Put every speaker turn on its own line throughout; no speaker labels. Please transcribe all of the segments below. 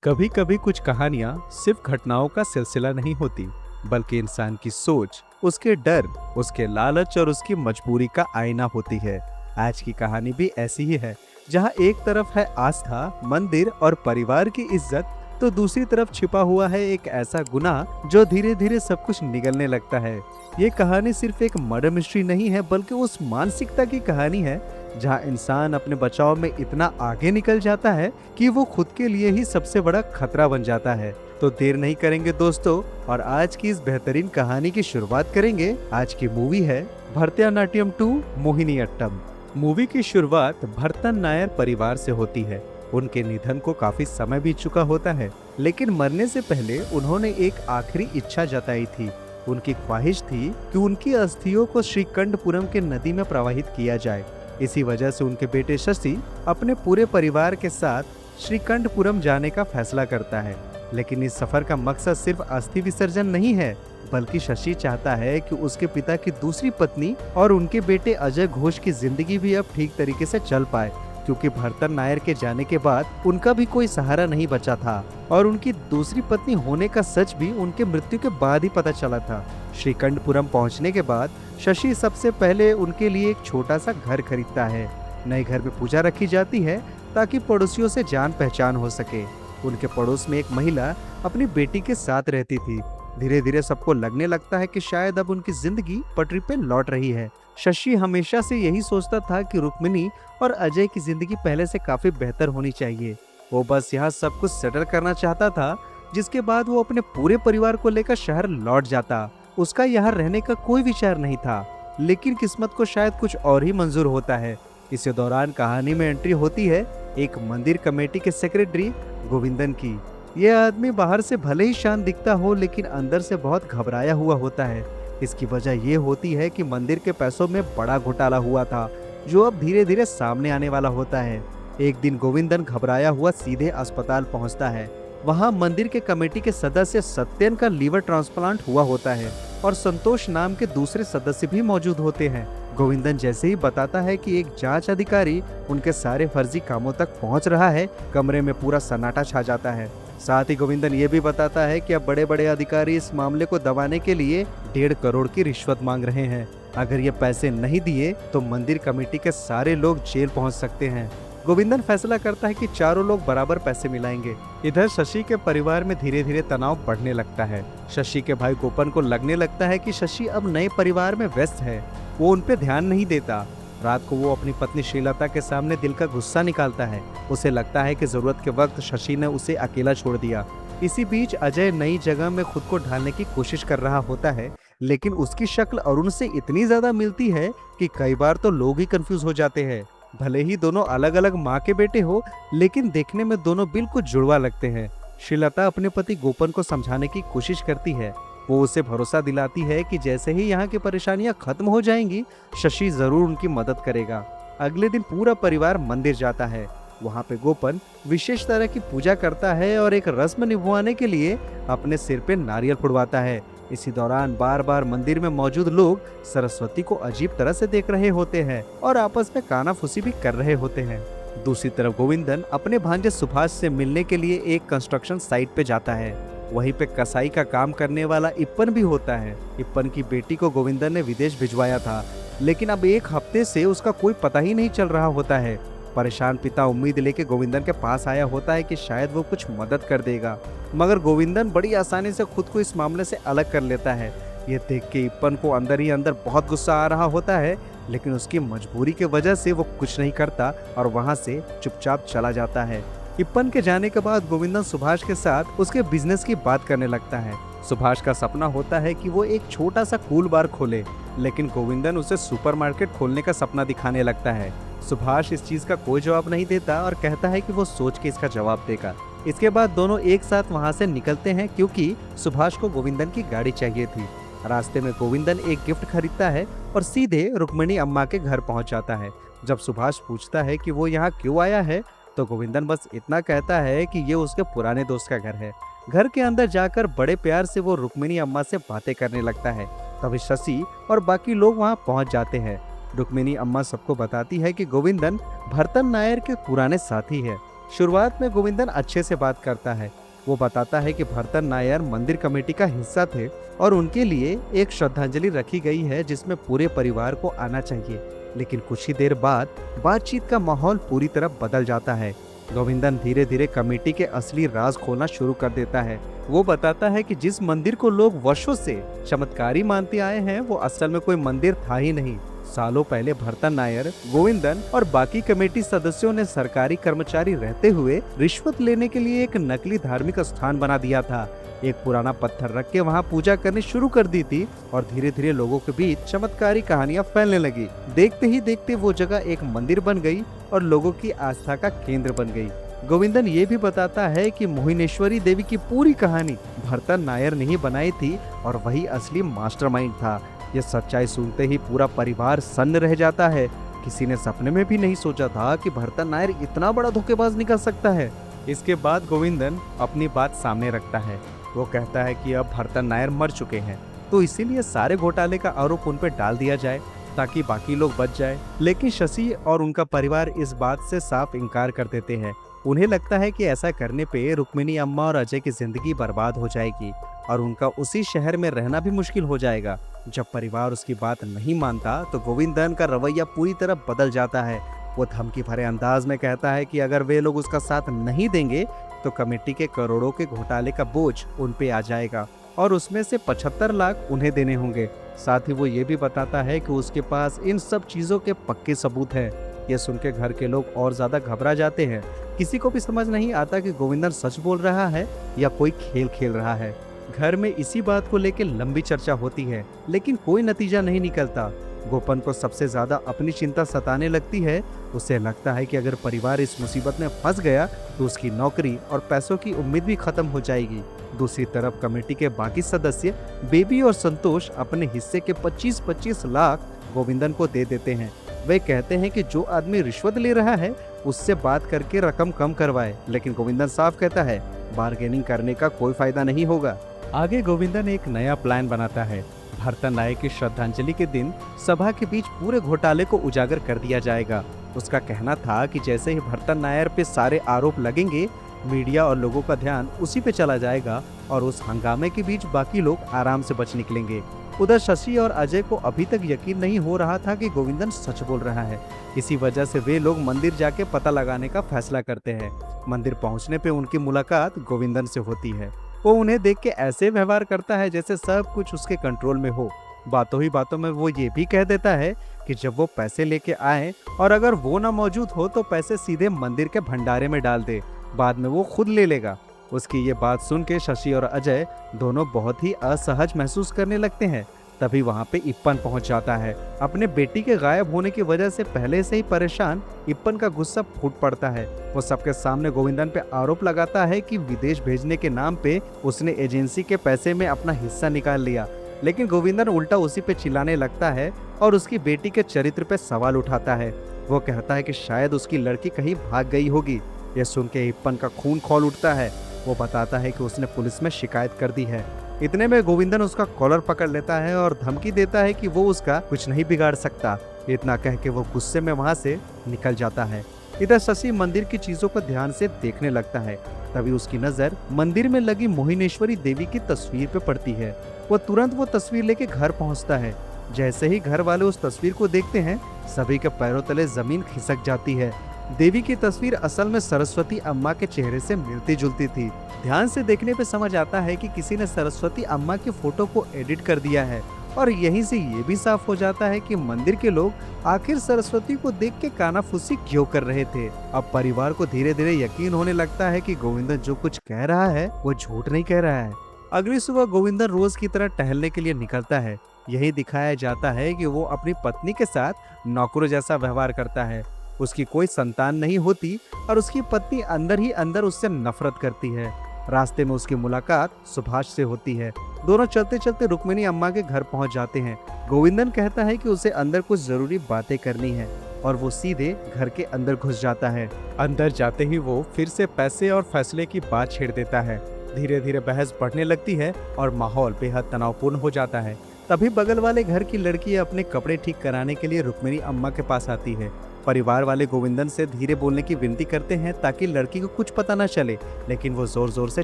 कभी कभी कुछ कहानियां सिर्फ घटनाओं का सिलसिला नहीं होती, बल्कि इंसान की सोच, उसके डर, उसके लालच और उसकी मजबूरी का आईना होती है। आज की कहानी भी ऐसी ही है, जहां एक तरफ है आस्था, मंदिर और परिवार की इज्जत, तो दूसरी तरफ छिपा हुआ है एक ऐसा गुनाह जो धीरे धीरे सब कुछ निगलने लगता है। ये कहानी सिर्फ एक मर्डर मिस्ट्री नहीं है, बल्कि उस मानसिकता की कहानी है जहां इंसान अपने बचाव में इतना आगे निकल जाता है कि वो खुद के लिए ही सबसे बड़ा खतरा बन जाता है। तो देर नहीं करेंगे दोस्तों, और आज की इस बेहतरीन कहानी की शुरुआत करेंगे। आज की मूवी है भरतनाट्यम 2 मोहिनी अट्टम। मूवी की शुरुआत भरतन नायर परिवार से होती है। उनके निधन को काफी समय बीत चुका होता है, लेकिन मरने से पहले उन्होंने एक आखिरी इच्छा जताई थी। उनकी ख्वाहिश थी कि उनकी अस्थियों को श्रीकंठपुरम के नदी में प्रवाहित किया जाए। इसी वजह से उनके बेटे शशि अपने पूरे परिवार के साथ श्रीकंठपुरम जाने का फैसला करता है। लेकिन इस सफर का मकसद सिर्फ अस्थि विसर्जन नहीं है, बल्कि शशि चाहता है कि उसके पिता की दूसरी पत्नी और उनके बेटे अजय घोष की जिंदगी भी अब ठीक तरीके से चल पाए, क्योंकि भरतन नायर के जाने के बाद उनका भी कोई सहारा नहीं बचा था और उनकी दूसरी पत्नी होने का सच भी उनके मृत्यु के बाद ही पता चला था। श्रीकंठपुरम पहुंचने के बाद शशि सबसे पहले उनके लिए एक छोटा सा घर खरीदता है। नए घर में पूजा रखी जाती है ताकि पड़ोसियों से जान पहचान हो सके। उनके पड़ोस में एक महिला अपनी बेटी के साथ रहती थी। धीरे धीरे सबको लगने लगता है कि शायद अब उनकी जिंदगी पटरी पे लौट रही है। शशि हमेशा से यही सोचता था कि रुक्मिणी और अजय की जिंदगी पहले से काफी बेहतर होनी चाहिए। वो बस यहाँ सब कुछ सेटल करना चाहता था, जिसके बाद वो अपने पूरे परिवार को लेकर शहर लौट जाता। उसका यहाँ रहने का कोई विचार नहीं था, लेकिन किस्मत को शायद कुछ और ही मंजूर होता है। इसी दौरान कहानी में एंट्री होती है एक मंदिर कमेटी के सेक्रेटरी गोविंदन की। यह आदमी बाहर से भले ही शांत दिखता हो, लेकिन अंदर से बहुत घबराया हुआ होता है। इसकी वजह ये होती है कि मंदिर के पैसों में बड़ा घोटाला हुआ था, जो अब धीरे धीरे सामने आने वाला होता है। एक दिन गोविंदन घबराया हुआ सीधे अस्पताल पहुंचता है। वहां मंदिर के कमेटी के सदस्य सत्यन का लीवर ट्रांसप्लांट हुआ होता है और संतोष नाम के दूसरे सदस्य भी मौजूद होते हैं। गोविंदन जैसे ही बताता है कि एक जांच अधिकारी उनके सारे फर्जी कामों तक पहुंच रहा है, कमरे में पूरा सन्नाटा छा जाता है। साथ ही गोविंदन ये भी बताता है कि अब बड़े बड़े अधिकारी इस मामले को दबाने के लिए 1.5 करोड़ की रिश्वत मांग रहे हैं। अगर ये पैसे नहीं दिए तो मंदिर कमेटी के सारे लोग जेल पहुंच सकते हैं। गोविंदन फैसला करता है कि चारों लोग बराबर पैसे मिलाएंगे। इधर शशि के परिवार में धीरे धीरे तनाव बढ़ने लगता है। शशि के भाई गोपन को लगने लगता है कि शशि अब नए परिवार में व्यस्त है, वो उन पे ध्यान नहीं देता। रात को वो अपनी पत्नी श्रीलता के सामने दिल का गुस्सा निकालता है। उसे लगता है कि जरूरत के वक्त शशि ने उसे अकेला छोड़ दिया। इसी बीच अजय नई जगह में खुद को ढालने की कोशिश कर रहा होता है, लेकिन उसकी शक्ल अरुण से इतनी ज्यादा मिलती है कि कई बार तो लोग ही कंफ्यूज हो जाते हैं। भले ही दोनों अलग अलग माँ के बेटे हो, लेकिन देखने में दोनों बिल्कुल जुड़वा लगते हैं। श्रीलता अपने पति गोपन को समझाने की कोशिश करती है। वो उसे भरोसा दिलाती है कि जैसे ही यहाँ की परेशानियां खत्म हो जाएंगी, शशि जरूर उनकी मदद करेगा। अगले दिन पूरा परिवार मंदिर जाता है। वहाँ पे गोपन विशेष तरह की पूजा करता है और एक रस्म निभाने के लिए अपने सिर पे नारियल फुड़वाता है। इसी दौरान बार बार मंदिर में मौजूद लोग सरस्वती को अजीब तरह से देख रहे होते हैं और आपस में कानाफूसी भी कर रहे होते हैं। दूसरी तरफ गोविंदन अपने भांजे सुभाष से मिलने के लिए एक कंस्ट्रक्शन साइट पे जाता है। वहीं पे कसाई का काम करने वाला इप्पन भी होता है। इप्पन की बेटी को गोविंदन ने विदेश भिजवाया था, लेकिन अब एक हफ्ते से उसका कोई पता ही नहीं चल रहा होता है। परेशान पिता उम्मीद लेके गोविंदन के पास आया होता है कि शायद वो कुछ मदद कर देगा, मगर गोविंदन बड़ी आसानी से खुद को इस मामले से अलग कर लेता है। ये देख के इप्पन को अंदर ही अंदर बहुत गुस्सा आ रहा होता है, लेकिन उसकी मजबूरी की वजह से वो कुछ नहीं करता और वहाँ से चुपचाप चला जाता है। इप्पन के जाने के बाद गोविंदन सुभाष के साथ उसके बिजनेस की बात करने लगता है। सुभाष का सपना होता है कि वो एक छोटा सा कूल बार खोले, लेकिन गोविंदन उसे सुपरमार्केट खोलने का सपना दिखाने लगता है। सुभाष इस चीज का कोई जवाब नहीं देता और कहता है कि वो सोच के इसका जवाब देगा। इसके बाद दोनों एक साथ वहाँ से निकलते हैं, क्योंकि सुभाष को गोविंदन की गाड़ी चाहिए थी। रास्ते में गोविंदन एक गिफ्ट खरीदता है और सीधे रुक्मिणी अम्मा के घर पहुँच जाता है। जब सुभाष पूछता है कि वो यहाँ क्यों आया है, तो गोविंदन बस इतना कहता है कि ये उसके पुराने दोस्त का घर है। घर के अंदर जाकर बड़े प्यार से वो रुक्मिणी अम्मा से बातें करने लगता है। तभी शशि और बाकी लोग वहाँ पहुँच जाते हैं। रुक्मिणी अम्मा सबको बताती है कि गोविंदन भरतन नायर के पुराने साथी है। शुरुआत में गोविंदन अच्छे से बात करता है। वो बताता है कि भरतन नायर मंदिर कमेटी का हिस्सा थे और उनके लिए एक श्रद्धांजलि रखी गई है जिसमें पूरे परिवार को आना चाहिए। लेकिन कुछ ही देर बाद बातचीत का माहौल पूरी तरह बदल जाता है। गोविंदन धीरे धीरे कमेटी के असली राज खोलना शुरू कर देता है। वो बताता है कि जिस मंदिर को लोग वर्षों से चमत्कारी मानते आए हैं वो असल में कोई मंदिर था ही नहीं। सालों पहले भरतन नायर, गोविंदन और बाकी कमेटी सदस्यों ने सरकारी कर्मचारी रहते हुए रिश्वत लेने के लिए एक नकली धार्मिक स्थान बना दिया था। एक पुराना पत्थर रख के वहाँ पूजा करनी शुरू कर दी थी और धीरे धीरे लोगों के बीच चमत्कारी कहानियां फैलने लगी। देखते ही देखते वो जगह एक मंदिर बन गई और लोगों की आस्था का केंद्र बन गई। गोविंदन ये भी बताता है कि मोहिनेश्वरी देवी की पूरी कहानी भरतन नायर ने ही बनाई थी और वही असली मास्टरमाइंड था। ये सच्चाई सुनते ही पूरा परिवार सन्न रह जाता है। किसी ने सपने में भी नहीं सोचा था कि भरतन नायर इतना बड़ा धोखेबाज निकल सकता है। इसके बाद गोविंदन अपनी बात सामने रखता है। वो कहता है कि अब भरतन नायर मर चुके हैं तो इसीलिए सारे घोटाले का आरोप उन पर डाल दिया जाए ताकि बाकी लोग बच जाए। लेकिन शशि और उनका परिवार इस बात से साफ इनकार कर देते हैं। उन्हें लगता है कि ऐसा करने पे रुक्मिणी अम्मा और अजय की जिंदगी बर्बाद हो जाएगी और उनका उसी शहर में रहना भी मुश्किल हो जाएगा। जब परिवार उसकी बात नहीं मानता तो गोविंदन का रवैया पूरी तरह बदल जाता है। वो धमकी भरे अंदाज में कहता है कि अगर वे लोग उसका साथ नहीं देंगे तो कमेटी के करोड़ों के घोटाले का बोझ उन पे आ जाएगा और उसमें से 75 लाख उन्हें देने होंगे। साथ ही वो ये भी बताता है कि उसके पास इन सब चीजों के पक्के सबूत हैं। ये सुन के घर के लोग और ज्यादा घबरा जाते हैं। किसी को भी समझ नहीं आता कि गोविंदन सच बोल रहा है या कोई खेल खेल रहा है। घर में इसी बात को लेकर लंबी चर्चा होती है लेकिन कोई नतीजा नहीं निकलता। गोपन को सबसे ज्यादा अपनी चिंता सताने लगती है। उसे लगता है कि अगर परिवार इस मुसीबत में फंस गया तो उसकी नौकरी और पैसों की उम्मीद भी खत्म हो जाएगी। दूसरी तरफ कमेटी के बाकी सदस्य बेबी और संतोष अपने हिस्से के 25-25 लाख गोविंदन को दे देते हैं। वे कहते हैं कि जो आदमी रिश्वत ले रहा है उससे बात करके रकम कम करवाए, लेकिन गोविंदन साफ कहता है बार्गेनिंग करने का कोई फायदा नहीं होगा। आगे गोविंदन एक नया प्लान बनाता है। भरतन नायर की श्रद्धांजलि के दिन सभा के बीच पूरे घोटाले को उजागर कर दिया जाएगा। उसका कहना था कि जैसे ही भरतन नायर पे सारे आरोप लगेंगे मीडिया और लोगों का ध्यान उसी पे चला जाएगा और उस हंगामे के बीच बाकी लोग आराम से बच निकलेंगे। उधर शशि और अजय को अभी तक यकीन नहीं हो रहा था कि गोविंदन सच बोल रहा है। इसी वजह से वे लोग मंदिर जाके पता लगाने का फैसला करते हैं। मंदिर पहुंचने पे उनकी मुलाकात गोविंदन से होती है। वो उन्हें देख के ऐसे व्यवहार करता है जैसे सब कुछ उसके कंट्रोल में हो। बातों ही बातों में वो ये भी कह देता है कि जब वो पैसे लेके आए और अगर वो ना मौजूद हो तो पैसे सीधे मंदिर के भंडारे में डाल दे, बाद में वो खुद ले लेगा। उसकी ये बात सुन के शशि और अजय दोनों बहुत ही असहज महसूस करने लगते हैं। तभी वहाँ पे इप्पन पहुँच जाता है। अपने बेटी के गायब होने की वजह से पहले से ही परेशान इप्पन का गुस्सा फूट पड़ता है। वो सबके सामने गोविंदन पे आरोप लगाता है कि विदेश भेजने के नाम पे उसने एजेंसी के पैसे में अपना हिस्सा निकाल लिया। लेकिन गोविंदन उल्टा उसी पे चिल्लाने लगता है और उसकी बेटी के चरित्र पे सवाल उठाता है। वो कहता है कि शायद उसकी लड़की कहीं भाग गई होगी। ये सुन के इप्पन का खून खौल उठता है। वो बताता है कि उसने पुलिस में शिकायत कर दी है। इतने में गोविंदन उसका कॉलर पकड़ लेता है और धमकी देता है कि वो उसका कुछ नहीं बिगाड़ सकता। इतना कह के वो गुस्से में वहाँ से निकल जाता है। इधर शशि मंदिर की चीजों को ध्यान से देखने लगता है। तभी उसकी नजर मंदिर में लगी मोहिनेश्वरी देवी की तस्वीर पे पड़ती है। वो तुरंत वो तस्वीर लेके घर पहुँचता है। जैसे ही घर वाले उस तस्वीर को देखते हैं सभी के पैरों तले जमीन खिसक जाती है। देवी की तस्वीर असल में सरस्वती अम्मा के चेहरे से मिलती जुलती थी। ध्यान से देखने पे समझ आता है कि किसी ने सरस्वती अम्मा के फोटो को एडिट कर दिया है और यहीं से ये भी साफ हो जाता है कि मंदिर के लोग आखिर सरस्वती को देख के कानाफूसी क्यों कर रहे थे। अब परिवार को धीरे धीरे यकीन होने लगता है कि गोविंदन जो कुछ कह रहा है वो झूठ नहीं कह रहा है। अगली सुबह गोविंदन रोज की तरह टहलने के लिए निकलता है। यही दिखाया जाता है कि वो अपनी पत्नी के साथ नौकरों जैसा व्यवहार करता है। उसकी कोई संतान नहीं होती और उसकी पत्नी अंदर ही अंदर उससे नफरत करती है। रास्ते में उसकी मुलाकात सुभाष से होती है। दोनों चलते चलते रुक्मिणी अम्मा के घर पहुंच जाते हैं। गोविंदन कहता है कि उसे अंदर कुछ जरूरी बातें करनी है और वो सीधे घर के अंदर घुस जाता है। अंदर जाते ही वो फिर से पैसे और फैसले की बात छेड़ देता है। धीरे धीरे बहस बढ़ने लगती है और माहौल बेहद तनावपूर्ण हो जाता है। तभी बगल वाले घर की लड़की अपने कपड़े ठीक कराने के लिए रुक्मिणी अम्मा के पास आती है। परिवार वाले गोविंदन से धीरे बोलने की विनती करते हैं ताकि लड़की को कुछ पता न चले, लेकिन वो जोर जोर से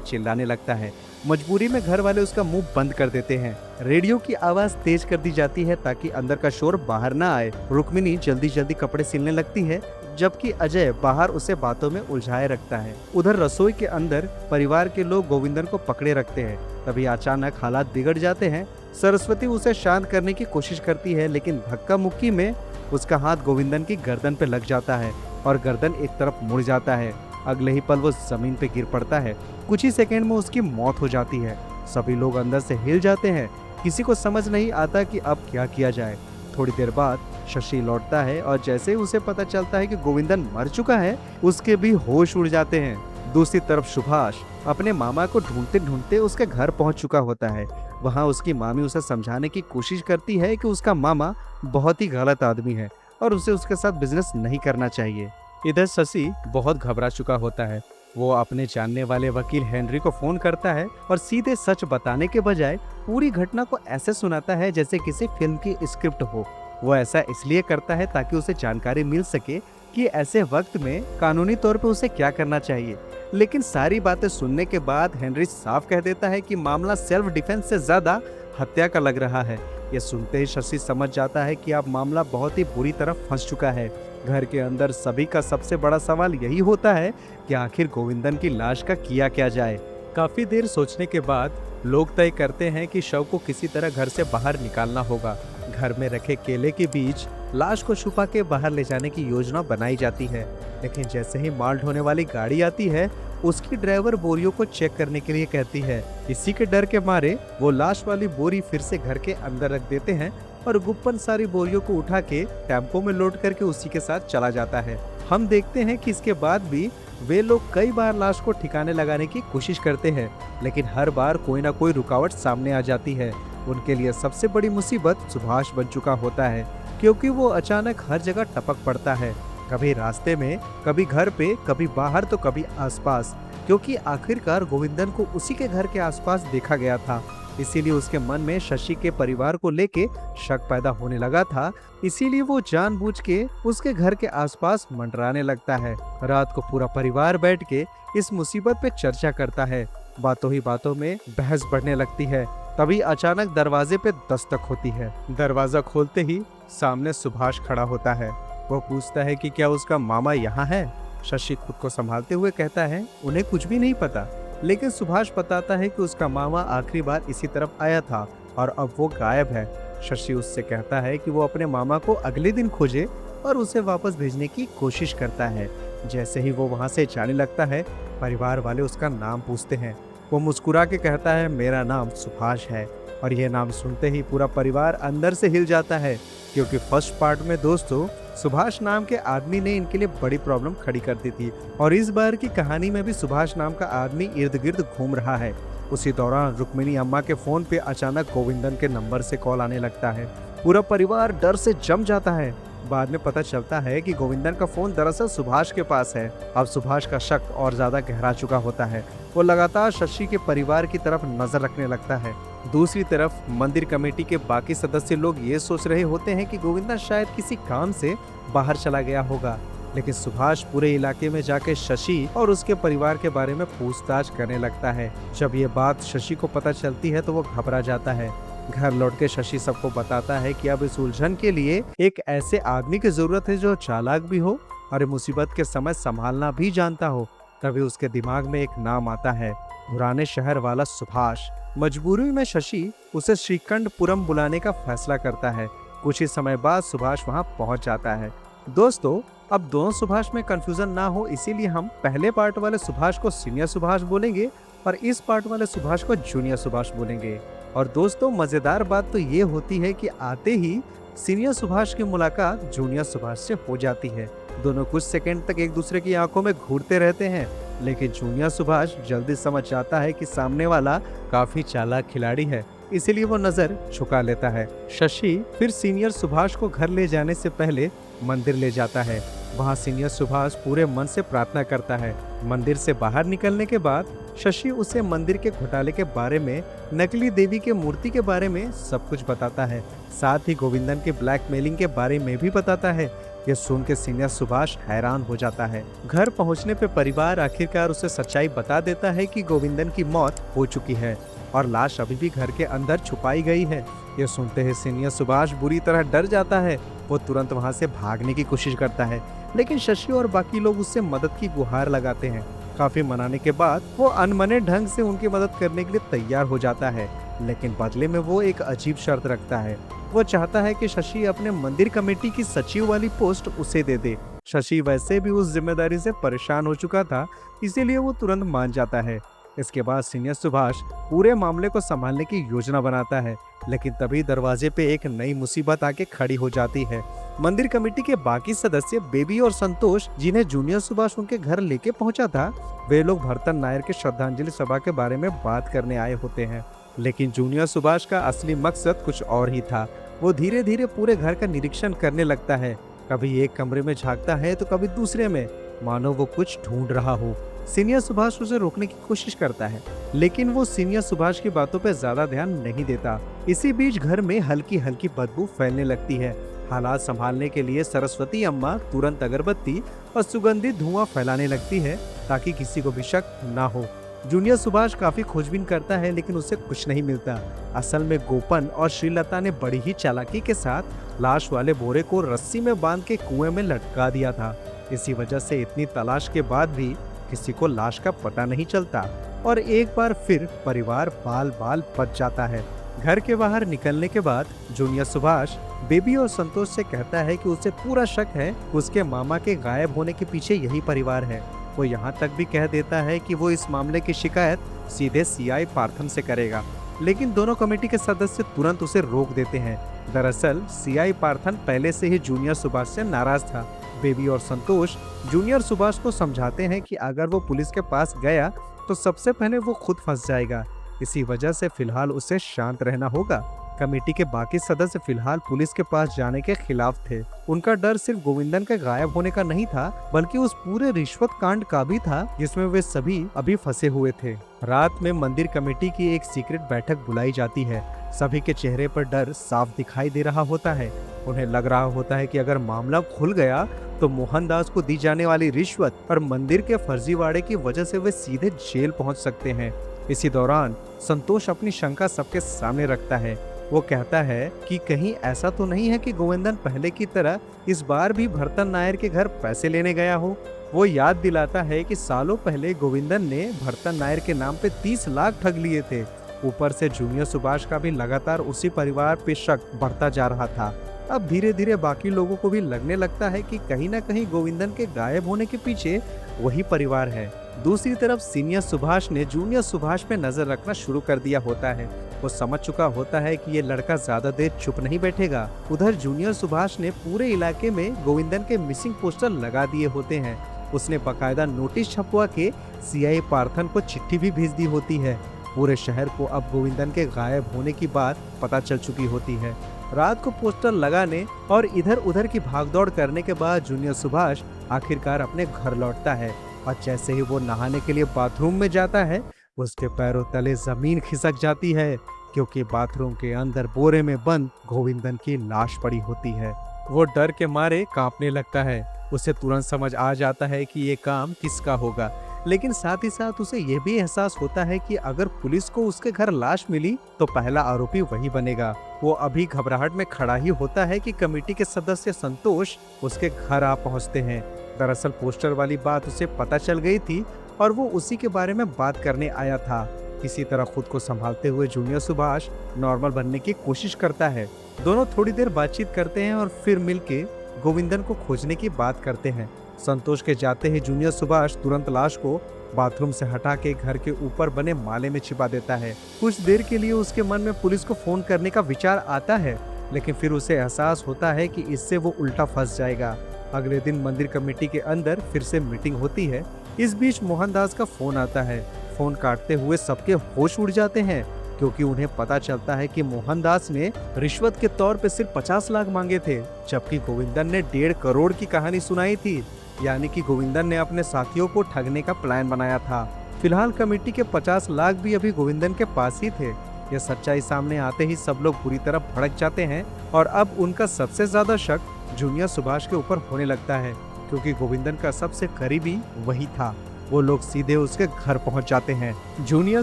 चिल्लाने लगता है। मजबूरी में घर वाले उसका मुंह बंद कर देते हैं। रेडियो की आवाज तेज कर दी जाती है ताकि अंदर का शोर बाहर ना आए। रुक्मिणी जल्दी जल्दी कपड़े सिलने लगती है, जबकि अजय बाहर उसे बातों में उलझाए रखता है। उधर रसोई के अंदर परिवार के लोग गोविंदन को पकड़े रखते हैं। तभी अचानक हालात बिगड़ जाते हैं। सरस्वती उसे शांत करने की कोशिश करती है, लेकिन धक्का मुक्की में उसका हाथ गोविंदन की गर्दन पे लग जाता है और गर्दन एक तरफ मुड़ जाता है। अगले ही पल वो जमीन पे गिर पड़ता है। कुछ ही सेकंड में उसकी मौत हो जाती है। सभी लोग अंदर से हिल जाते हैं। किसी को समझ नहीं आता कि अब क्या किया जाए। थोड़ी देर बाद शशि लौटता है और जैसे ही उसे पता चलता है कि गोविंदन मर चुका है, उसके भी होश उड़ जाते हैं। दूसरी तरफ सुभाष अपने मामा को ढूंढते ढूंढते उसके घर पहुंच चुका होता है। वहां उसकी मामी उसे समझाने की कोशिश करती है कि उसका मामा बहुत ही गलत आदमी है और उसे उसके साथ बिजनेस नहीं करना चाहिए। इधर शशि बहुत घबरा चुका होता है। वो अपने जानने वाले वकील हेनरी को फोन करता है और सीधे सच बताने के बजाय पूरी घटना को ऐसे सुनाता है जैसे किसी फिल्म की स्क्रिप्ट हो। वो ऐसा इसलिए करता है ताकि उसे जानकारी मिल सके कि ऐसे वक्त में कानूनी तौर पे उसे क्या करना चाहिए। लेकिन सारी बातें सुनने के बाद हेनरी साफ कह देता है कि मामला सेल्फ डिफेंस से ज्यादा हत्या का लग रहा है। ये सुनते ही शशि समझ जाता है कि अब मामला बहुत ही बुरी तरह फंस चुका है। घर के अंदर सभी का सबसे बड़ा सवाल यही होता है कि आखिर गोविंदन की लाश का किया क्या जाए। काफी देर सोचने के बाद लोग तय करते हैं कि शव को किसी तरह घर से बाहर निकालना होगा। घर में रखे केले के बीच लाश को छुपा के बाहर ले जाने की योजना बनाई जाती है, लेकिन जैसे ही माल ढोने वाली गाड़ी आती है, उसकी ड्राइवर बोरियों को चेक करने के लिए कहती है। इसी के डर के मारे वो लाश वाली बोरी फिर से घर के अंदर रख देते हैं और गुप्पन सारी बोरियों को उठा के टेम्पो में लोड करके उसी के साथ चला जाता है। हम देखते हैं कि इसके बाद भी वे लोग कई बार लाश को ठिकाने लगाने की कोशिश करते हैं, लेकिन हर बार कोई ना कोई रुकावट सामने आ जाती है। उनके लिए सबसे बड़ी मुसीबत सुभाष बन चुका होता है, क्योंकि वो अचानक हर जगह टपक पड़ता है। कभी रास्ते में, कभी घर पे, कभी बाहर तो कभी आसपास, क्योंकि आखिरकार गोविंदन को उसी के घर के आसपास देखा गया था। इसीलिए उसके मन में शशि के परिवार को लेके शक पैदा होने लगा था। इसीलिए वो जानबूझ के उसके घर के आसपास मंडराने लगता है। रात को पूरा परिवार बैठ के इस मुसीबत पे चर्चा करता है। बातों ही बातों में बहस बढ़ने लगती है। तभी अचानक दरवाजे पे दस्तक होती है। दरवाजा खोलते ही सामने सुभाष खड़ा होता है। वो पूछता है कि क्या उसका मामा यहाँ है। शशि खुद को संभालते हुए कहता है उन्हें कुछ भी नहीं पता, लेकिन सुभाष बताता है कि उसका मामा आखिरी बार इसी तरफ आया था और अब वो गायब है। शशि उससे कहता है कि वो अपने मामा को अगले दिन खोजे और उसे वापस भेजने की कोशिश करता है। जैसे ही वो वहाँ से जाने लगता है, परिवार वाले उसका नाम पूछते हैं। वो मुस्कुरा के कहता है मेरा नाम सुभाष है, और यह नाम सुनते ही पूरा परिवार अंदर से हिल जाता है, क्योंकि फर्स्ट पार्ट में दोस्तों सुभाष नाम के आदमी ने इनके लिए बड़ी प्रॉब्लम खड़ी कर दी थी, और इस बार की कहानी में भी सुभाष नाम का आदमी इर्द गिर्द घूम रहा है। उसी दौरान रुक्मिणी अम्मा के फोन पे अचानक गोविंदन के नंबर से कॉल आने लगता है। पूरा परिवार डर से जम जाता है। बाद में पता चलता है कि गोविंदन का फोन दरअसल सुभाष के पास है। अब सुभाष का शक और ज्यादा गहरा चुका होता है। वो लगातार शशि के परिवार की तरफ नजर रखने लगता है। दूसरी तरफ मंदिर कमेटी के बाकी सदस्य लोग ये सोच रहे होते हैं कि गोविंदन शायद किसी काम से बाहर चला गया होगा, लेकिन सुभाष पूरे इलाके में जाके शशि और उसके परिवार के बारे में पूछताछ करने लगता है। जब ये बात शशि को पता चलती है तो वो घबरा जाता है। घर लौट के शशि सबको बताता है कि अब इस उलझन के लिए एक ऐसे आदमी की जरूरत है जो चालाक भी हो और मुसीबत के समय संभालना भी जानता हो। तभी उसके दिमाग में एक नाम आता है, पुराने शहर वाला सुभाष। मजबूरी में शशि उसे श्रीकंठपुरम बुलाने का फैसला करता है। कुछ ही समय बाद सुभाष वहां पहुंच जाता है। दोस्तों, अब दोनों सुभाष में कंफ्यूजन ना हो, इसीलिए हम पहले पार्ट वाले सुभाष को सीनियर सुभाष बोलेंगे और इस पार्ट वाले सुभाष को जूनियर सुभाष बोलेंगे। और दोस्तों, मजेदार बात तो ये होती है कि आते ही सीनियर सुभाष की मुलाकात जूनियर सुभाष से हो जाती है। दोनों कुछ सेकंड तक एक दूसरे की आंखों में घूरते रहते हैं, लेकिन जूनियर सुभाष जल्दी समझ जाता है कि सामने वाला काफी चालाक खिलाड़ी है, इसीलिए वो नजर झुका लेता है। शशि फिर सीनियर सुभाष को घर ले जाने से पहले मंदिर ले जाता है। वहाँ सीनियर सुभाष पूरे मन से प्रार्थना करता है। मंदिर से बाहर निकलने के बाद शशि उसे मंदिर के घोटाले के बारे में, नकली देवी के मूर्ति के बारे में सब कुछ बताता है। साथ ही गोविंदन के ब्लैकमेलिंग के बारे में भी बताता है। ये सुन के सीनियर सुभाष हैरान हो जाता है। घर पहुंचने पे परिवार आखिरकार उसे सच्चाई बता देता है कि गोविंदन की मौत हो चुकी है और लाश अभी भी घर के अंदर छुपाई गई है। ये सुनते ही सीनियर सुभाष बुरी तरह डर जाता है। वो तुरंत वहां से भागने की कोशिश करता है, लेकिन शशि और बाकी लोग उससे मदद की गुहार लगाते हैं। काफी मनाने के बाद वो अनमने ढंग से उनकी मदद करने के लिए तैयार हो जाता है, लेकिन बदले में वो एक अजीब शर्त रखता है। वो चाहता है कि शशि अपने मंदिर कमेटी की सचिव वाली पोस्ट उसे दे दे। शशि वैसे भी उस जिम्मेदारी से परेशान हो चुका था, इसीलिए वो तुरंत मान जाता है। इसके बाद सीनियर सुभाष पूरे मामले को संभालने की योजना बनाता है, लेकिन तभी दरवाजे पे एक नई मुसीबत आके खड़ी हो जाती है। मंदिर कमेटी के बाकी सदस्य बेबी और संतोष, जिन्हें जूनियर सुभाष उनके घर लेके पहुंचा था, वे लोग भरतन नायर के श्रद्धांजलि सभा के बारे में बात करने आए होते हैं। लेकिन जूनियर सुभाष का असली मकसद कुछ और ही था। वो धीरे धीरे पूरे घर का निरीक्षण करने लगता है। कभी एक कमरे में झांकता है तो कभी दूसरे में, मानो वो कुछ ढूंढ रहा हो। सीनियर सुभाष उसे रोकने की कोशिश करता है, लेकिन वो सीनियर सुभाष की बातों पर ज्यादा ध्यान नहीं देता। इसी बीच घर में हल्की हल्की बदबू फैलने लगती है। हालात संभालने के लिए सरस्वती अम्मा तुरंत अगरबत्ती और सुगंधित धुआं फैलाने लगती है, ताकि किसी को भी शक ना हो। जूनियर सुभाष काफी खोजबीन करता है, लेकिन उसे कुछ नहीं मिलता। असल में गोपन और श्रीलता ने बड़ी ही चालाकी के साथ लाश वाले बोरे को रस्सी में बांध के कुएं में लटका दिया था। इसी वजह से इतनी तलाश के बाद भी किसी को लाश का पता नहीं चलता और एक बार फिर परिवार बाल बाल बच जाता है। घर के बाहर निकलने के बाद जूनियर सुभाष बेबी और संतोष से कहता है कि उसे पूरा शक है उसके मामा के गायब होने के पीछे यही परिवार है। वो यहाँ तक भी कह देता है कि वो इस मामले की शिकायत सीधे सीआई पार्थन से करेगा, लेकिन दोनों कमेटी के सदस्य तुरंत उसे रोक देते हैं। दरअसल सीआई पार्थन पहले से ही जूनियर सुभाष से नाराज था। बेबी और संतोष जूनियर सुभाष को समझाते हैं कि अगर वो पुलिस के पास गया तो सबसे पहले वो खुद फंस जाएगा। इसी वजह से फिलहाल उसे शांत रहना होगा। कमेटी के बाकी सदस्य फिलहाल पुलिस के पास जाने के खिलाफ थे। उनका डर सिर्फ गोविंदन के गायब होने का नहीं था, बल्कि उस पूरे रिश्वत कांड का भी था, जिसमें वे सभी अभी फंसे हुए थे। रात में मंदिर कमेटी की एक सीक्रेट बैठक बुलाई जाती है। सभी के चेहरे पर डर साफ दिखाई दे रहा होता है। उन्हें लग रहा होता है कि अगर मामला खुल गया तो मोहनदास को दी जाने वाली रिश्वत और मंदिर के फर्जीवाड़े की वजह से वे सीधे जेल पहुंच सकते हैं। इसी दौरान संतोष अपनी शंका सबके सामने रखता है। वो कहता है कि कहीं ऐसा तो नहीं है कि गोविंदन पहले की तरह इस बार भी भरतन नायर के घर पैसे लेने गया हो। वो याद दिलाता है कि सालों पहले गोविंदन ने भरतन नायर के नाम पे 30 लाख ठग लिए थे। ऊपर से जूनियर सुभाष का भी लगातार उसी परिवार पे शक बढ़ता जा रहा था। अब धीरे धीरे बाकी लोगों को भी लगने लगता है कि कहीं ना कहीं गोविंदन के गायब होने के पीछे वही परिवार है। दूसरी तरफ सीनियर सुभाष ने जूनियर सुभाष पे नजर रखना शुरू कर दिया होता है। वो समझ चुका होता है कि ये लड़का ज्यादा देर चुप नहीं बैठेगा। उधर जूनियर सुभाष ने पूरे इलाके में गोविंदन के मिसिंग पोस्टर लगा दिए होते हैं। उसने बकायदा नोटिस छपवा के सीआई पार्थन को चिट्ठी भी भेज दी होती है। पूरे शहर को अब गोविंदन के गायब होने की बात पता चल चुकी होती है। रात को पोस्टर लगाने और इधर उधर की भागदौड़ करने के बाद जूनियर सुभाष आखिरकार अपने घर लौटता है और जैसे ही वो नहाने के लिए बाथरूम में जाता है, उसके पैरों तले जमीन खिसक जाती है, क्योंकि बाथरूम के अंदर बोरे में बंद गोविंदन की लाश पड़ी होती है। वो डर के मारे कांपने लगता है। उसे तुरंत समझ आ जाता है कि ये काम किसका होगा, लेकिन साथ ही साथ उसे ये भी एहसास होता है कि अगर पुलिस को उसके घर लाश मिली तो पहला आरोपी वही बनेगा। वो अभी घबराहट में खड़ा ही होता है कि कमेटी के सदस्य संतोष उसके घर आ पहुंचते हैं। दरअसल पोस्टर वाली बात उसे पता चल गई थी और वो उसी के बारे में बात करने आया था। किसी तरह खुद को संभालते हुए जूनियर सुभाष नॉर्मल बनने की कोशिश करता है। दोनों थोड़ी देर बातचीत करते हैं और फिर मिलके गोविंदन को खोजने की बात करते हैं। संतोष के जाते ही जूनियर सुभाष तुरंत लाश को बाथरूम से हटा के घर के ऊपर बने माले में छिपा देता है। कुछ देर के लिए उसके मन में पुलिस को फोन करने का विचार आता है, लेकिन फिर उसे एहसास होता है कि इससे वो उल्टा फंस जाएगा। अगले दिन मंदिर कमेटी के अंदर फिर से मीटिंग होती है। इस बीच मोहनदास का फोन आता है। फोन काटते हुए सबके होश उड़ जाते हैं, क्योंकि उन्हें पता चलता है कि मोहनदास ने रिश्वत के तौर पे सिर्फ 50 लाख मांगे थे, जबकि गोविंदन ने 1.5 करोड़ की कहानी सुनाई थी। यानी कि गोविंदन ने अपने साथियों को ठगने का प्लान बनाया था। फिलहाल कमेटी के 50 लाख भी अभी गोविंदन के पास ही थे। यह सच्चाई सामने आते ही सब लोग बुरी तरह भड़क जाते हैं और अब उनका सबसे ज्यादा शक जूनियर सुभाष के ऊपर होने लगता है, क्योंकि गोविंदन का सबसे करीबी वही था। वो लोग सीधे उसके घर पहुंच जाते हैं। जूनियर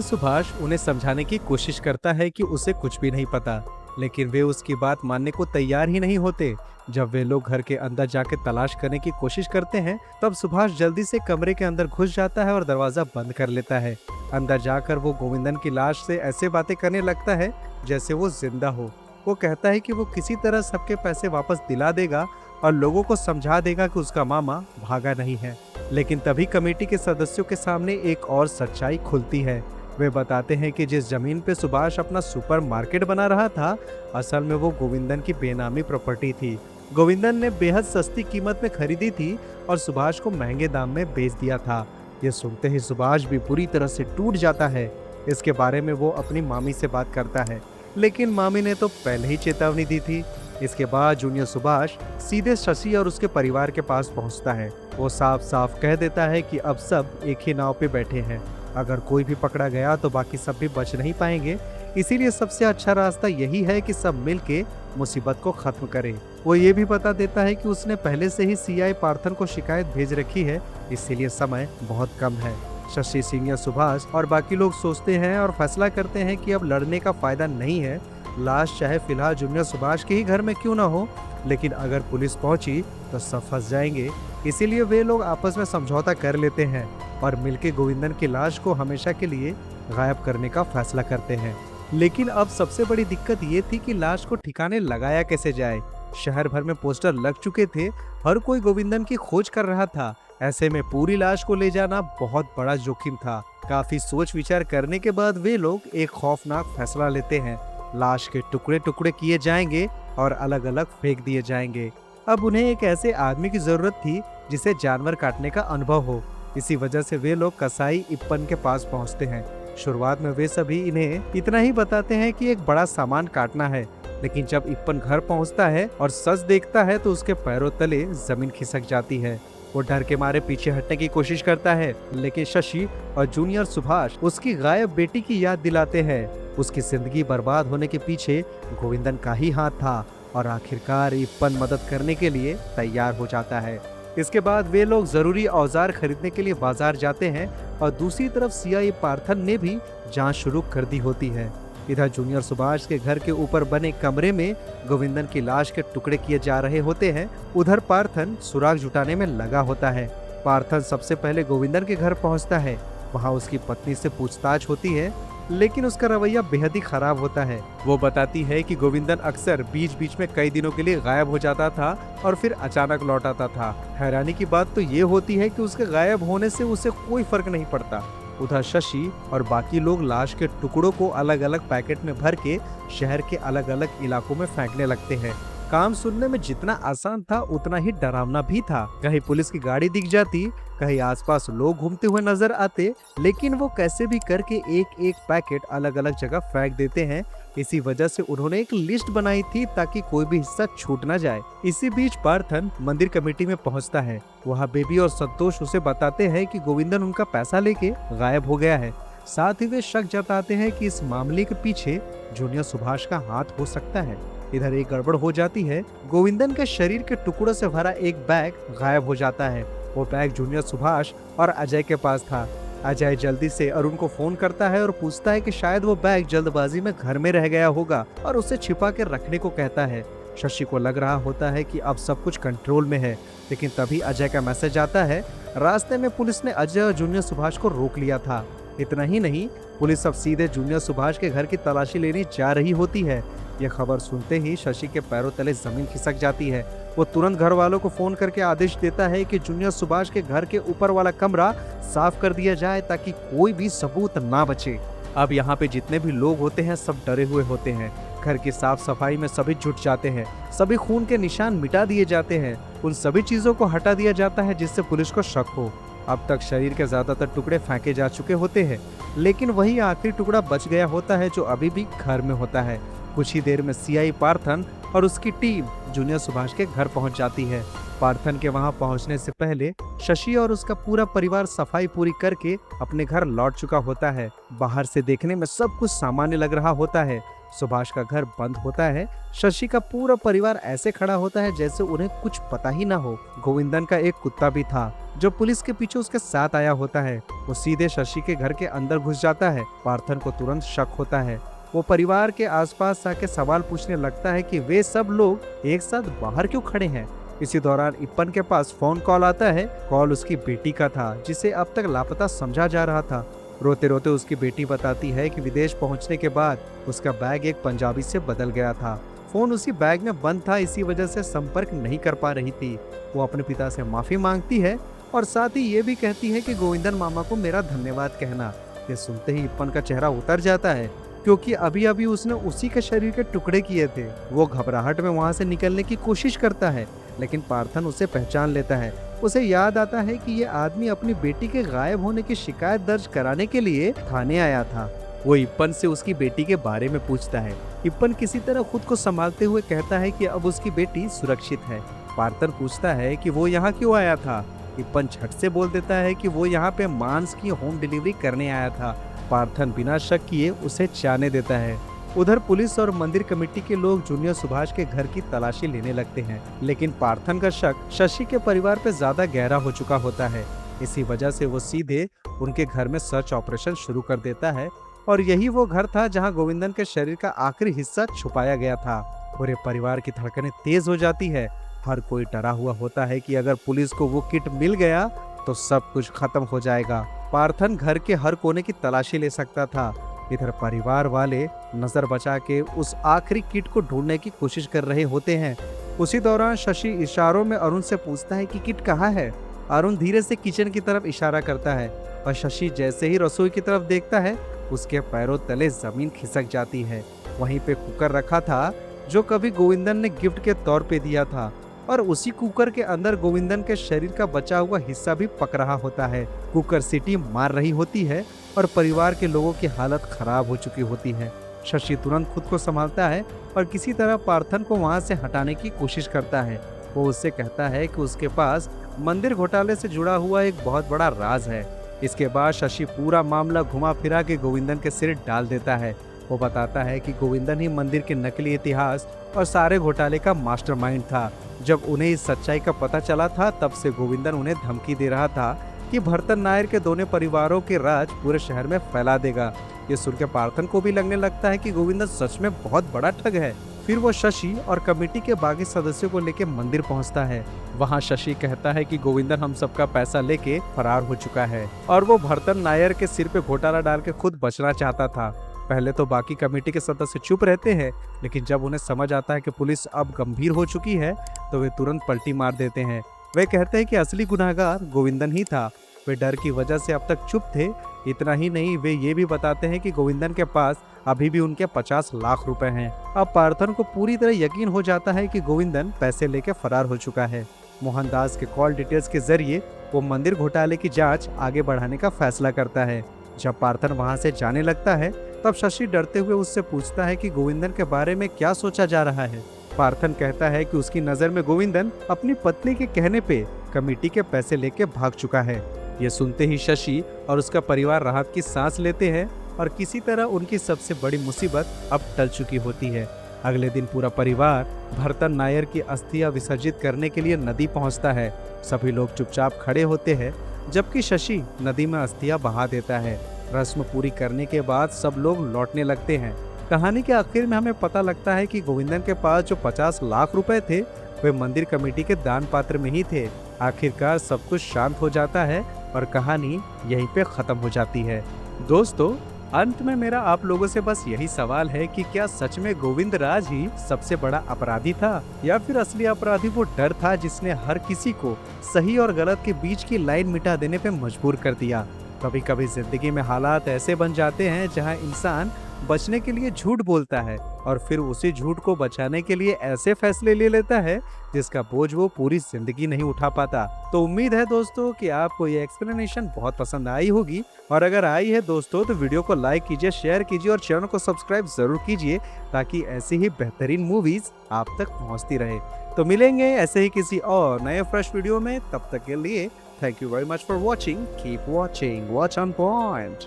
सुभाष उन्हें समझाने की कोशिश करता है कि उसे कुछ भी नहीं पता, लेकिन वे उसकी बात मानने को तैयार ही नहीं होते। जब वे लोग घर के अंदर जाके तलाश करने की कोशिश करते हैं, तब सुभाष जल्दी से कमरे के अंदर घुस जाता है और दरवाजा बंद कर लेता है। अंदर जाकर वो गोविंदन की लाश से ऐसे बातें करने लगता है जैसे वो जिंदा हो। वो कहता है कि वो किसी तरह सबके पैसे वापस दिला देगा और लोगों को समझा देगा कि उसका मामा भागा नहीं है। लेकिन तभी कमेटी के सदस्यों के सामने एक और सच्चाई खुलती है। वे बताते हैं कि जिस जमीन पे सुभाष अपना सुपरमार्केट बना रहा था, असल में वो गोविंदन की बेनामी प्रॉपर्टी थी। गोविंदन ने बेहद सस्ती कीमत में खरीदी थी और सुभाष को महंगे दाम में बेच दिया था। ये सुनते ही सुभाष भी पूरी तरह से टूट जाता है। इसके बारे में वो अपनी मामी से बात करता है, लेकिन मामी ने तो पहले ही चेतावनी दी थी। इसके बाद जूनियर सुभाष सीधे शशि और उसके परिवार के पास पहुंचता है। वो साफ साफ कह देता है कि अब सब एक ही नाव पे बैठे हैं। अगर कोई भी पकड़ा गया तो बाकी सब भी बच नहीं पाएंगे, इसीलिए सबसे अच्छा रास्ता यही है कि सब मिलके मुसीबत को खत्म करें। वो ये भी बता देता है कि उसने पहले से ही सीआई पार्थन को शिकायत भेज रखी है, इसीलिए समय बहुत कम है। शशि, सिंह, सुभाष और बाकी लोग सोचते हैं और फैसला करते हैं कि अब लड़ने का फायदा नहीं है। लाश चाहे फिलहाल जूनियर सुभाष के ही घर में क्यों ना हो, लेकिन अगर पुलिस पहुंची तो सब फंस जाएंगे। इसीलिए वे लोग आपस में समझौता कर लेते हैं और मिलके गोविंदन की लाश को हमेशा के लिए गायब करने का फैसला करते हैं। लेकिन अब सबसे बड़ी दिक्कत ये थी कि लाश को ठिकाने लगाया कैसे जाए। शहर भर में पोस्टर लग चुके थे, हर कोई गोविंदन की खोज कर रहा था। ऐसे में पूरी लाश को ले जाना बहुत बड़ा जोखिम था। काफी सोच विचार करने के बाद वे लोग एक खौफनाक फैसला लेते हैं। लाश के टुकड़े टुकड़े किए जाएंगे और अलग अलग फेंक दिए जाएंगे। अब उन्हें एक ऐसे आदमी की जरूरत थी जिसे जानवर काटने का अनुभव हो। इसी वजह से वे लोग कसाई इप्पन के पास पहुंचते हैं। शुरुआत में वे सभी इन्हें इतना ही बताते हैं कि एक बड़ा सामान काटना है, लेकिन जब इप्पन घर पहुंचता है और सच देखता है तो उसके पैरों तले जमीन खिसक जाती है। वो डर के मारे पीछे हटने की कोशिश करता है, लेकिन शशि और जूनियर सुभाष उसकी गायब बेटी की याद दिलाते हैं। उसकी जिंदगी बर्बाद होने के पीछे गोविंदन का ही हाथ था और आखिरकार इप्पन मदद करने के लिए तैयार हो जाता है। इसके बाद वे लोग जरूरी औजार खरीदने के लिए बाजार जाते हैं और दूसरी तरफ सीआई पार्थन ने भी जांच शुरू कर दी होती है। इधर जूनियर सुभाष के घर के ऊपर बने कमरे में गोविंदन की लाश के टुकड़े किए जा रहे होते हैं। उधर पार्थन सुराग जुटाने में लगा होता है। पार्थन सबसे पहले गोविंदन के घर पहुंचता है। वहां उसकी पत्नी से पूछताछ होती है, लेकिन उसका रवैया बेहद ही खराब होता है। वो बताती है कि गोविंदन अक्सर बीच बीच में कई दिनों के लिए गायब हो जाता था और फिर अचानक लौट आता था। हैरानी की बात तो ये होती है कि उसके गायब होने से उसे कोई फर्क नहीं पड़ता। उधर शशि और बाकी लोग लाश के टुकड़ों को अलग अलग पैकेट में भर के शहर के अलग अलग इलाकों में फेंकने लगते हैं। काम सुनने में जितना आसान था उतना ही डरावना भी था। कहीं पुलिस की गाड़ी दिख जाती, कहीं आसपास लोग घूमते हुए नजर आते, लेकिन वो कैसे भी करके एक एक पैकेट अलग अलग जगह फेंक देते हैं। इसी वजह से उन्होंने एक लिस्ट बनाई थी ताकि कोई भी हिस्सा छूट ना जाए। इसी बीच पार्थन मंदिर कमेटी में पहुंचता है। वहाँ बेबी और संतोष उसे बताते हैं कि गोविंदन उनका पैसा लेके गायब हो गया है। साथ ही वे शक जताते हैं कि इस मामले के पीछे जूनियर सुभाष का हाथ हो सकता है। इधर एक गड़बड़ हो जाती है। गोविंदन के शरीर के टुकड़ों से भरा एक बैग गायब हो जाता है। वो बैग जूनियर सुभाष और अजय के पास था। अजय जल्दी से अरुण को फोन करता है और पूछता है कि शायद वो बैग जल्दबाजी में घर में रह गया होगा और उसे छिपा के रखने को कहता है। शशि को लग रहा होता है कि अब सब कुछ कंट्रोल में है, लेकिन तभी अजय का मैसेज आता है। रास्ते में पुलिस ने अजय और जूनियर सुभाष को रोक लिया था। इतना ही नहीं, पुलिस अब सीधे जूनियर सुभाष के घर की तलाशी लेने जा रही होती है। यह खबर सुनते ही शशि के पैरों तले जमीन खिसक जाती है। वो तुरंत घर वालों को फोन करके आदेश देता है कि जूनियर सुभाष के घर के ऊपर वाला कमरा साफ कर दिया जाए ताकि कोई भी सबूत ना बचे। अब यहाँ पे जितने भी लोग होते हैं सब डरे हुए होते हैं। घर की साफ सफाई में सभी जुट जाते हैं। सभी खून के निशान मिटा दिए जाते हैं। उन सभी चीजों को हटा दिया जाता है जिससे पुलिस को शक हो। अब तक शरीर के ज्यादातर टुकड़े फेंके जा चुके होते हैं, लेकिन वही आखिरी टुकड़ा बच गया होता है जो अभी भी घर में होता है। कुछ ही देर में सीआई पार्थन और उसकी टीम जूनियर सुभाष के घर पहुंच जाती है। पार्थन के वहां पहुंचने से पहले शशि और उसका पूरा परिवार सफाई पूरी करके अपने घर लौट चुका होता है। बाहर से देखने में सब कुछ सामान्य लग रहा होता है, सुभाष का घर बंद होता है। शशि का पूरा परिवार ऐसे खड़ा होता है जैसे उन्हें कुछ पता ही ना हो। गोविंदन का एक कुत्ता भी था जो पुलिस के पीछे उसके साथ आया होता है। वो सीधे शशि के घर के अंदर घुस जाता है। पार्थन को तुरंत शक होता है। वो परिवार के आसपास आके सवाल पूछने लगता है कि वे सब लोग एक साथ बाहर क्यों खड़े हैं। इसी दौरान इप्पन के पास फोन कॉल आता है। कॉल उसकी बेटी का था जिसे अब तक लापता समझा जा रहा था। रोते रोते उसकी बेटी बताती है कि विदेश पहुंचने के बाद उसका बैग एक पंजाबी से बदल गया था। फोन उसी बैग में बंद था, इसी वजह से संपर्क नहीं कर पा रही थी। वो अपने पिता से माफी मांगती है और साथ ही ये भी कहती है कि गोविंदन मामा को मेरा धन्यवाद कहना। ये सुनते ही इप्पन का चेहरा उतर जाता है क्योंकि अभी अभी उसने उसी के शरीर के टुकड़े किए थे। वो घबराहट में वहां से निकलने की कोशिश करता है लेकिन पार्थन उसे पहचान लेता है। उसे याद आता है कि ये आदमी अपनी बेटी के गायब होने की शिकायत दर्ज कराने के लिए थाने आया था। वो इप्पन से उसकी बेटी के बारे में पूछता है। इप्पन किसी तरह खुद को संभालते हुए कहता है कि अब उसकी बेटी सुरक्षित है। पार्थन पूछता है कि वो यहाँ क्यों आया था। इप्पन झट से बोल देता है कि वो यहाँ पे मांस की होम डिलीवरी करने आया था। पार्थन बिना शक किए उसे जाने देता है। उधर पुलिस और मंदिर कमेटी के लोग जूनियर सुभाष के घर की तलाशी लेने लगते हैं, लेकिन पार्थन का शक शशि के परिवार पे ज्यादा गहरा हो चुका होता है। इसी वजह से वो सीधे उनके घर में सर्च ऑपरेशन शुरू कर देता है और यही वो घर था जहां गोविंदन के शरीर का आखिरी हिस्सा छुपाया गया था। पूरे परिवार की धड़कनें तेज हो जाती है। हर कोई डरा हुआ होता है कि अगर पुलिस को वो किट मिल गया तो सब कुछ खत्म हो जाएगा। पार्थन घर के हर कोने की तलाशी ले सकता था। इधर परिवार वाले नजर बचा के उस आखिरी किट को ढूंढने की कोशिश कर रहे होते हैं। उसी दौरान शशि इशारों में अरुण से पूछता है कि किट कहाँ है। अरुण धीरे से किचन की तरफ इशारा करता है और शशि जैसे ही रसोई की तरफ देखता है उसके पैरों तले जमीन खिसक जाती है। वहीं पे कुकर रखा था जो कभी गोविंदन ने गिफ्ट के तौर पे दिया था और उसी कुकर के अंदर गोविंदन के शरीर का बचा हुआ हिस्सा भी पक रहा होता है। कुकर सीटी मार रही होती है और परिवार के लोगों की हालत खराब हो चुकी होती है। शशि तुरंत खुद को संभालता है और किसी तरह पार्थन को वहां से हटाने की कोशिश करता है। वो उससे कहता है कि उसके पास मंदिर घोटाले से जुड़ा हुआ एक बहुत बड़ा राज है। इसके बाद शशि पूरा मामला घुमा फिरा के गोविंदन के सिर डाल देता है। वो बताता है कि गोविंदन ही मंदिर के नकली इतिहास और सारे घोटाले का मास्टरमाइंड था। जब उन्हें इस सच्चाई का पता चला था तब से गोविंदन उन्हें धमकी दे रहा था कि भरतन नायर के दोनों परिवारों के राज पूरे शहर में फैला देगा। ये सुनकर पार्थन को भी लगने लगता है कि गोविंदन सच में बहुत बड़ा ठग है। फिर वो शशि और कमेटी के बाकी सदस्यों को लेकर मंदिर पहुंचता है। वहां शशि कहता है कि गोविंदन हम सबका पैसा लेके फरार हो चुका है और वो भरतन नायर के सिर पे घोटाला डाल के खुद बचना चाहता था। पहले तो बाकी कमेटी के सदस्य चुप रहते हैं, लेकिन जब उन्हें समझ आता है कि पुलिस अब गंभीर हो चुकी है तो वे तुरंत पलटी मार देते हैं। वे कहते हैं कि असली गुनाहगार गोविंदन ही था। वे डर की वजह से अब तक चुप थे। इतना ही नहीं, वे ये भी बताते हैं कि गोविंदन के पास अभी भी उनके 50 लाख रुपए हैं। अब पार्थन को पूरी तरह यकीन हो जाता है कि गोविंदन पैसे लेकर फरार हो चुका है। मोहनदास के कॉल डिटेल्स के जरिए वो मंदिर घोटाले की जांच आगे बढ़ाने का फैसला करता है। जब पार्थन वहां से जाने लगता है तब शशि डरते हुए उससे पूछता है कि गोविंदन के बारे में क्या सोचा जा रहा है। पार्थन कहता है कि उसकी नजर में गोविंदन अपनी पत्नी के कहने पे कमेटी के पैसे लेके भाग चुका है। ये सुनते ही शशि और उसका परिवार राहत की सांस लेते हैं और किसी तरह उनकी सबसे बड़ी मुसीबत अब टल चुकी होती है। अगले दिन पूरा परिवार भरतन नायर की अस्थियां विसर्जित करने के लिए नदी पहुंचता है। सभी लोग चुपचाप खड़े होते हैं जबकि शशि नदी में अस्थियां बहा देता है। रस्म पूरी करने के बाद सब लोग लौटने लगते हैं। कहानी के आखिर में हमें पता लगता है कि गोविंदन के पास जो 50 लाख रुपए थे वे मंदिर कमेटी के दान पात्र में ही थे। आखिरकार सब कुछ शांत हो जाता है और कहानी यहीं पे खत्म हो जाती है। दोस्तों, अंत में मेरा आप लोगों से बस यही सवाल है कि क्या सच में गोविंद राज ही सबसे बड़ा अपराधी था या फिर असली अपराधी वो डर था जिसने हर किसी को सही और गलत के बीच की लाइन मिटा देने पे मजबूर कर दिया। कभी कभी जिंदगी में हालात ऐसे बन जाते हैं जहां इंसान बचने के लिए झूठ बोलता है और फिर उसी झूठ को बचाने के लिए ऐसे फैसले ले लेता है जिसका बोझ वो पूरी जिंदगी नहीं उठा पाता। तो उम्मीद है दोस्तों कि आपको ये एक्सप्लेनेशन बहुत पसंद आई होगी और अगर आई है दोस्तों तो वीडियो को लाइक कीजिए, शेयर कीजिए और चैनल को सब्सक्राइब जरूर कीजिए ताकि ऐसी ही बेहतरीन मूवीज आप तक पहुंचती रहे। तो मिलेंगे ऐसे ही किसी और नए फ्रेश वीडियो में। तब तक के लिए thank you very much for watching. Keep watching, watch on point.